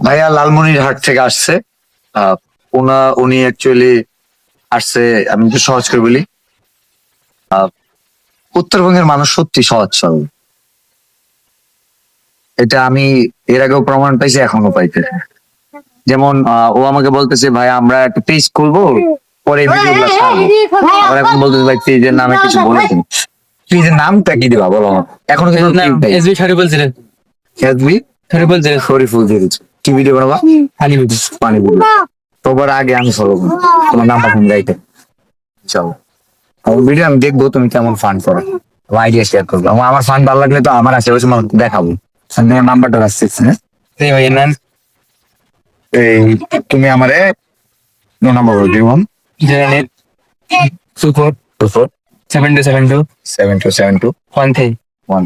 ভাইয়া লালমনিরহাট থেকে আসছে। উনি অ্যাকচুয়ালি আসছে, আমি একটু সহজ করে বলি। আহ, উত্তরবঙ্গের মানুষ সত্যি সহজ সরল। এটা আমি এর আগেও প্রমাণ পাইছি, এখনো পাইতে। যেমন ও আমাকে বলতেছে ভাই আমরা একটা পেজ খুলবো, পরে ভিডিও গুলো ছাড়বো। আবার এখন বলতেছে ভাই পেজের নামে কিছু বলে দিন। পেজের নামটা কি দিবা বলো আমাকে? এখনো কিন্তু এসবি সরি বলছিলেন। হেদবি সরি বলছিলেন। শরীফুল দিয়েছ। কি ভিডিও বানাবা? পানি ভিডিও। পানি ভিডিও। তোবার আগে আমি ফলো করবো, তোমার নাম্বার ফোন গাইতে। চলো, আমার ভিডিও আমি দেখবো তুমি কেমন ফান করো, আইডিয়া শেয়ার করবো। আমার ফান ভালো লাগলে তো আমার আশেপাশে মানুষ দেখাবো। আর তোমার নাম্বারটা আসছে, হ্যাঁ? এই ভাই নেন। এই তুমি আমারে নাম্বার বলো, 08 24 24 7272 7272 13 1।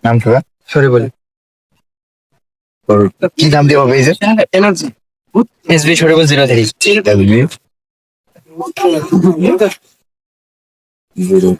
নাম কি? সরি বলি। তোর কি নাম দিয়ে হবে? এই যে এনার্জি। এসবি সরি বল 03। W zero.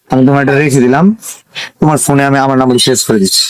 আমি তোমার এটা রেখে দিলাম, তোমার ফোনে আমি আমার নাম্বার শেষ করে দিচ্ছি।